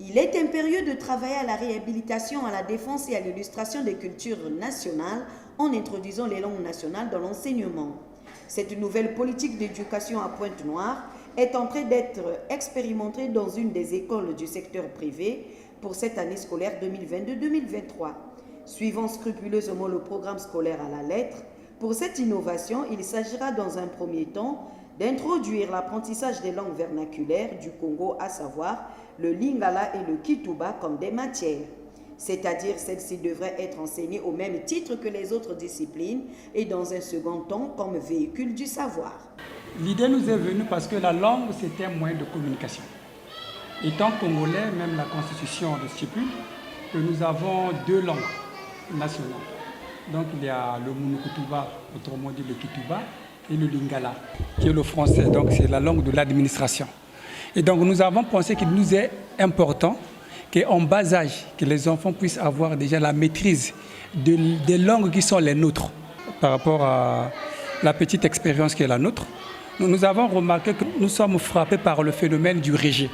Il est impérieux de travailler à la réhabilitation, à la défense et à l'illustration des cultures nationales en introduisant les langues nationales dans l'enseignement. Cette nouvelle politique d'éducation à Pointe-Noire est en train d'être expérimentée dans une des écoles du secteur privé pour cette année scolaire 2022-2023. Suivant scrupuleusement le programme scolaire à la lettre, pour cette innovation, il s'agira dans un premier temps d'introduire l'apprentissage des langues vernaculaires du Congo, à savoir le lingala et le kituba comme des matières. C'est-à-dire celles-ci devraient être enseignées au même titre que les autres disciplines et dans un second temps comme véhicule du savoir. L'idée nous est venue parce que la langue, c'était un moyen de communication. Étant congolais, même la Constitution le stipule que nous avons deux langues nationales. Donc il y a le Munukutuba, autrement dit le Kituba, et le Lingala, qui est le français, donc c'est la langue de l'administration. Et donc nous avons pensé qu'il nous est important qu'en bas âge, que les enfants puissent avoir déjà la maîtrise des langues qui sont les nôtres. Par rapport à la petite expérience qui est la nôtre, nous avons remarqué que nous sommes frappés par le phénomène du rejet.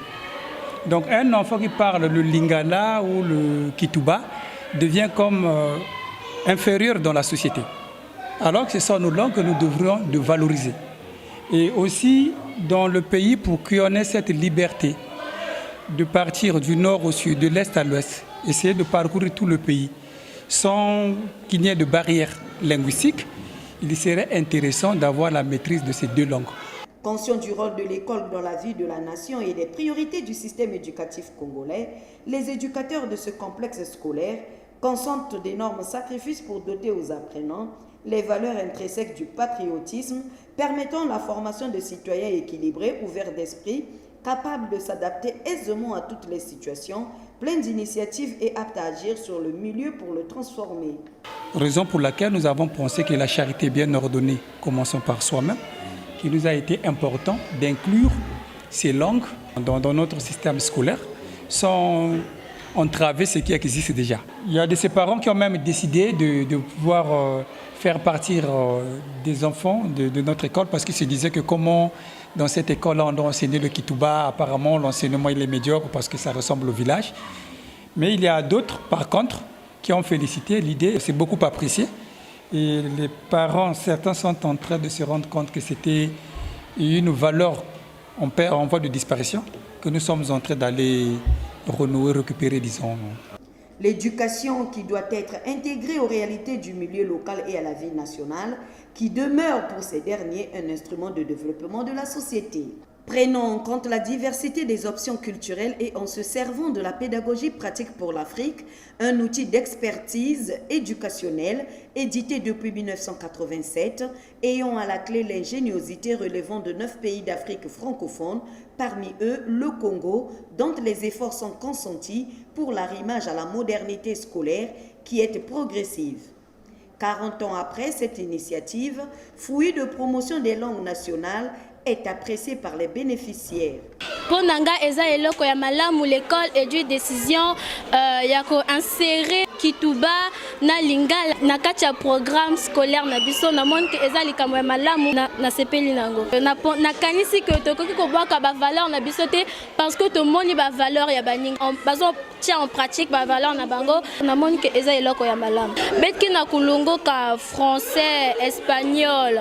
Donc un enfant qui parle le Lingala ou le Kituba devient comme inférieur dans la société. Alors que ce sont nos langues que nous devrions de valoriser. Et aussi dans le pays, pour qu'on ait cette liberté de partir du nord au sud, de l'est à l'ouest, essayer de parcourir tout le pays sans qu'il n'y ait de barrières linguistiques, il serait intéressant d'avoir la maîtrise de ces deux langues. Conscient du rôle de l'école dans la vie de la nation et des priorités du système éducatif congolais, les éducateurs de ce complexe scolaire consentent d'énormes sacrifices pour doter aux apprenants les valeurs intrinsèques du patriotisme, permettant la formation de citoyens équilibrés, ouverts d'esprit, capables de s'adapter aisément à toutes les situations, pleins d'initiatives et aptes à agir sur le milieu pour le transformer. Raison pour laquelle nous avons pensé que la charité bien ordonnée, commençons par soi-même, qu'il nous a été important d'inclure ces langues dans notre système scolaire sans entraver ce qui existe déjà. Il y a de ces parents qui ont même décidé de pouvoir faire partir des enfants de notre école parce qu'ils se disaient que comment dans cette école-là on doit enseigner le Kituba, apparemment l'enseignement il est médiocre parce que ça ressemble au village. Mais il y a d'autres par contre qui ont félicité, l'idée c'est beaucoup apprécié. Et les parents, certains sont en train de se rendre compte que c'était une valeur en voie de disparition que nous sommes en train d'aller renouer, récupérer, disons. L'éducation qui doit être intégrée aux réalités du milieu local et à la vie nationale, qui demeure pour ces derniers un instrument de développement de la société. Prenons en compte la diversité des options culturelles et en se servant de la pédagogie pratique pour l'Afrique, un outil d'expertise éducationnelle édité depuis 1987, ayant à la clé l'ingéniosité relevant de 9 pays d'Afrique francophone, parmi eux le Congo, dont les efforts sont consentis pour l'arrimage à la modernité scolaire qui est progressive. 40 ans après cette initiative, fruit de promotion des langues nationales, est apprécié par les bénéficiaires. Pour Nanga eza eloko ya malamu l'école et du décision ya ko insérer Kituba na Lingala na kati ya programme scolaire na biso na moni ke eza likambo ya malamu na sepeli nango na kanisi ke tokoki ko bwaka ba valeur na biso te parce que to moni ba valeur ya baninga bazo tia en pratique ba valeur na bango na moni ke eza eloko ya malamu betki na kulungo ka français espagnol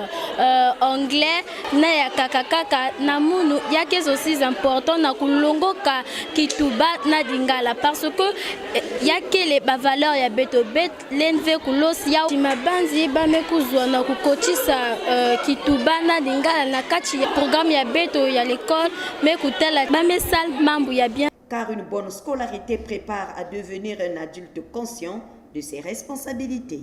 anglais na ya kaka na munu yake aussi important na kulungo ka Kituba na Lingala parce que yake les ba valeur ya beto bet lenve kulos ya mabanzi ba mekuzwa na kukotisa Kituba na Lingala na kati ya programme ya beto ya l'école mais kutela ba mesal mambu ya bien. Car une bonne scolarité prépare à devenir un adulte conscient de ses responsabilités.